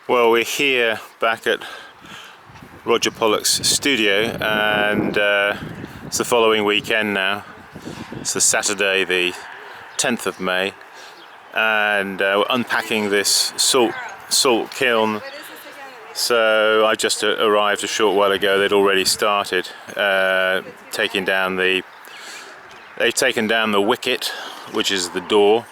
Well, we're here back at Roger Pollock's studio, and it's the following weekend now. It's the Saturday, the 10th of May, and we're unpacking this salt kiln. So I just arrived a short while ago. They'd already started taking down they've taken down the wicket, which is the door.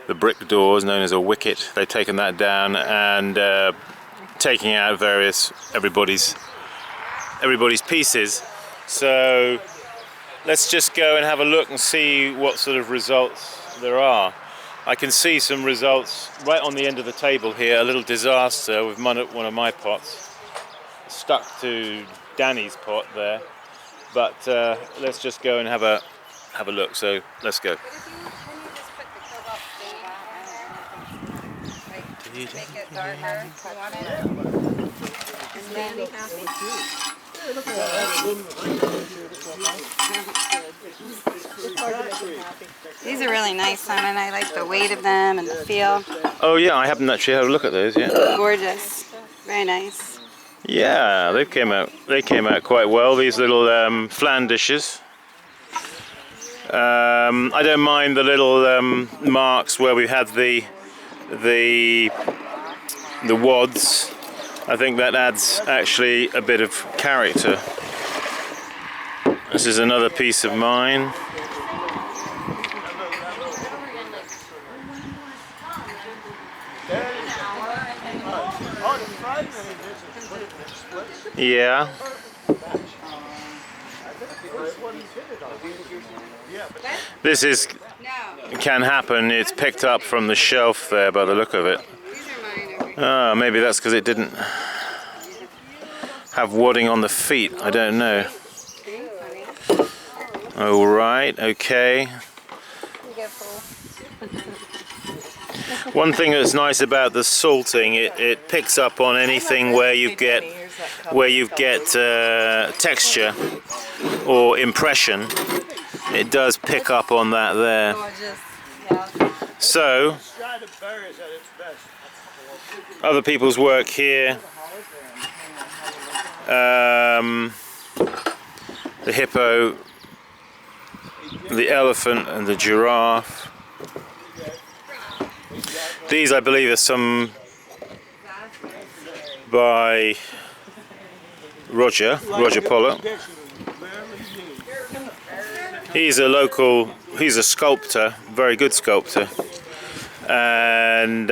The brick door is known as a wicket. They've taken that down and taking out everybody's pieces. So let's just go and have a look and see what sort of results there are. I can see some results right on the end of the table here. A little disaster with one of my pots stuck to Danny's pot there. But let's just go and have a look. So let's go. Make it darker. These are really nice, Simon. I like the weight of them and the feel. Oh yeah, I haven't actually had a look at those yet. Gorgeous. Very nice. Yeah, they came out quite well. These little flan dishes. I don't mind the little marks where we had the wads. I think that adds actually a bit of character. This is another piece of mine. Yeah. This can happen. It's picked up from the shelf there by the look of it. Ah, maybe that's because it didn't have wadding on the feet. I don't know. All right, okay. One thing that's nice about the salting, it picks up on anything where you get texture or impression. It does pick up on that there. So other people's work here. The hippo, the elephant and the giraffe. These, I believe, are some by Roger Pollock. He's a sculptor, very good sculptor, and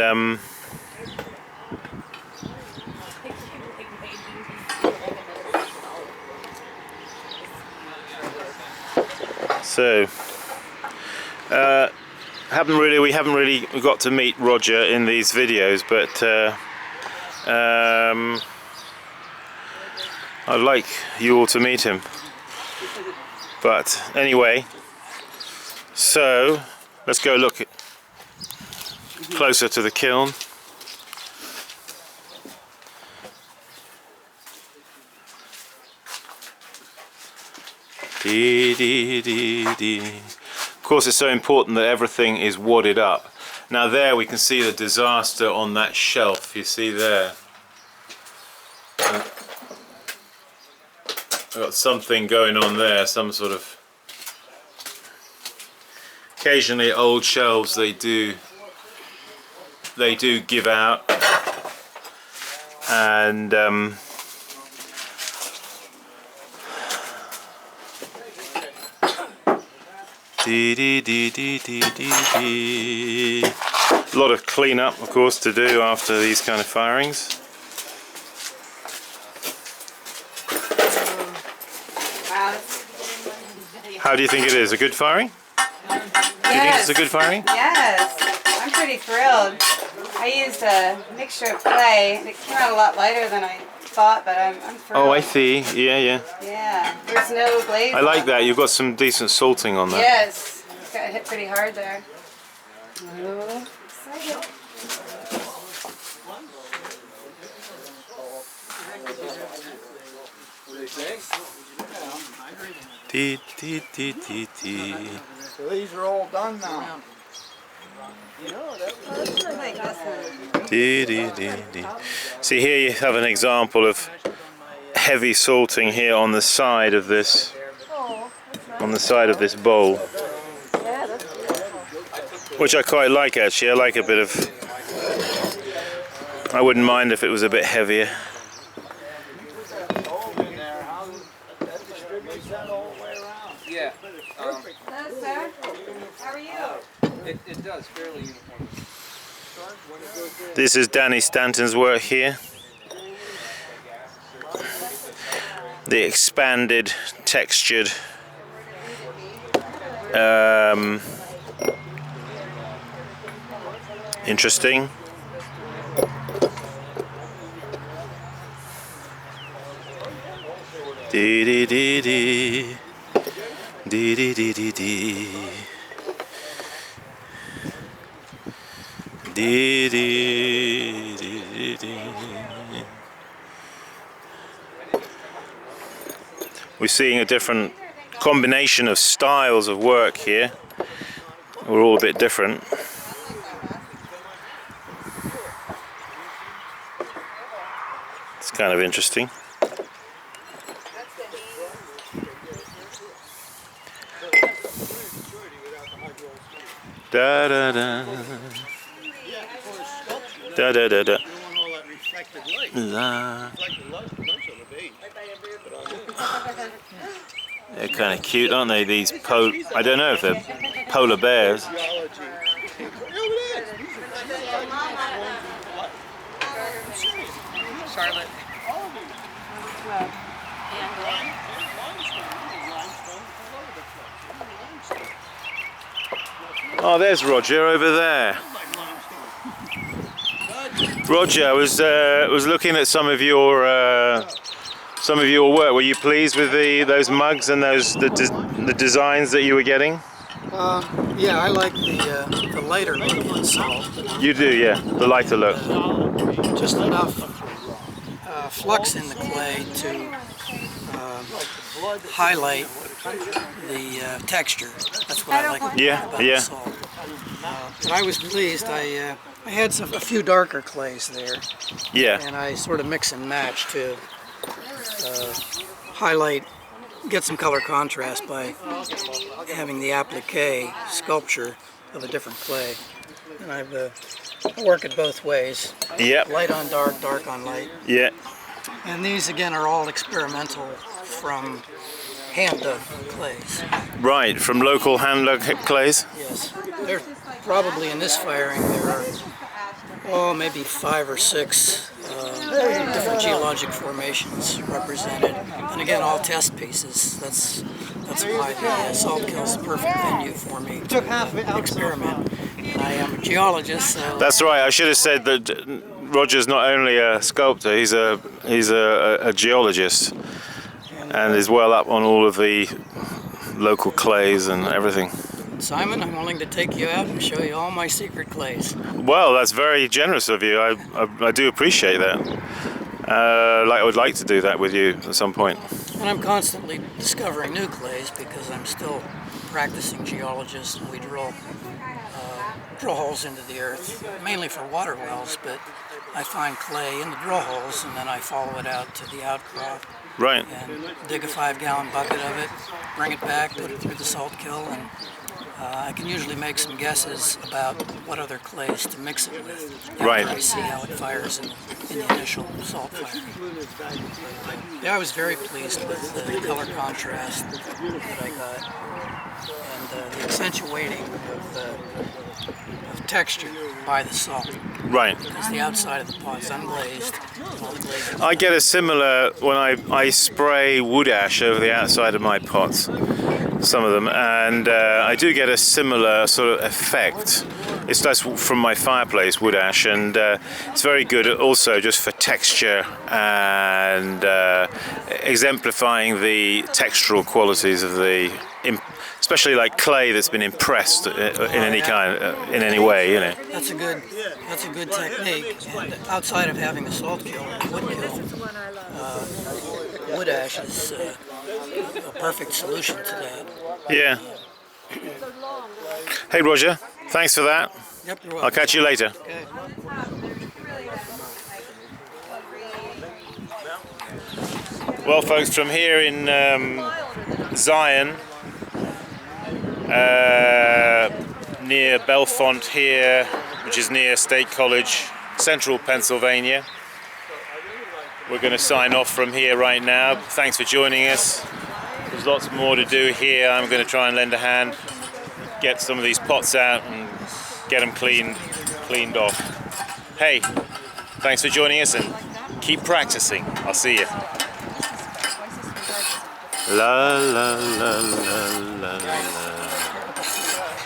so we haven't really got to meet Roger in these videos, but I'd like you all to meet him. But anyway, so let's go look closer to the kiln. Of course, it's so important that everything is wadded up. Now there we can see the disaster on that shelf. You see there. I've got something going on there, some sort of... Occasionally old shelves they do give out, and a lot of cleanup, of course, to do after these kind of firings. How do you think it is? A good firing? Yes. Do you think it's a good firing? Yes. I'm pretty thrilled. I used a mixture of clay, and it came out a lot lighter than I thought, but I'm thrilled. Oh, I see. Yeah. Yeah. There's no glaze. I like that. You've got some decent salting on that. Yes. It's got hit pretty hard there. Oh, excited. So these are all done now. I like this one. See, here you have an example of heavy salting here on the side of this bowl, which I quite like actually. I like a bit of. I wouldn't mind if it was a bit heavier. Yeah. Hello, sir. How are you? It does, fairly uniform. This is Danny Stanton's work here. The expanded, textured interesting. Dee dee dee dee. Dee dee dee dee dee. Dee dee dee dee. We're seeing a different combination of styles of work here. We're all a bit different. It's kind of interesting. Da da da. Da da da da. La. They're kind of cute, aren't they? These I don't know if they're polar bears. Charlotte. Oh, there's Roger over there. Roger, I was looking at some of your work. Were you pleased with those mugs and the designs that you were getting? Yeah, I like the lighter look in salt. You do, yeah, the lighter look. Just enough flux in the clay to highlight the texture. That's what I like about the salt. But I was pleased. I had a few darker clays there. Yeah. And I sort of mix and match to highlight, get some color contrast by having the applique sculpture of a different clay. And I work it both ways. Yeah. Light on dark, dark on light. Yeah. And these again are all experimental from hand-dug clays. Right, from local hand-dug clays? Yes. They're probably in this firing there are maybe 5 or 6 different geologic formations represented, and again all test pieces. That's why the salt kill is the perfect venue for me to experiment. And I am a geologist, so that's right. I should have said that Roger's not only a sculptor; he's a geologist, and is well up on all of the local clays and everything. Simon, I'm willing to take you out and show you all my secret clays. Well, that's very generous of you. I do appreciate that. I would like to do that with you at some point. And I'm constantly discovering new clays because I'm still practicing geologist, and we drill holes into the earth, mainly for water wells, but I find clay in the drill holes and then I follow it out to the outcrop. Right. And dig a 5-gallon bucket of it, bring it back, put it through the salt kill, and I can usually make some guesses about what other clays to mix it with. Right. I see how it fires in the initial salt firing. Yeah, I was very pleased with the color contrast that I got and the accentuating of texture by the salt. Right. Because the outside of the pot's unglazed. I get a similar when I spray wood ash over the outside of my pots, some of them, and I do get a similar sort of effect. It's that's from my fireplace wood ash, and it's very good also just for texture and exemplifying the textural qualities of the, especially like clay that's been impressed in any kind, in any way, you know. That's a good technique. And outside of having the salt kill, wood kill, wood ash is a perfect solution to that. Yeah. Hey Roger, thanks for that. Yep, you're welcome. I'll catch you later. Okay. Well, folks, from here in Zion, near Belfont here, which is near State College, central Pennsylvania, we're going to sign off from here right now. Thanks for joining us. There's lots more to do here. I'm going to try and lend a hand, get some of these pots out and get them cleaned off. Hey, thanks for joining us and keep practicing. I'll see you. La la la la la la.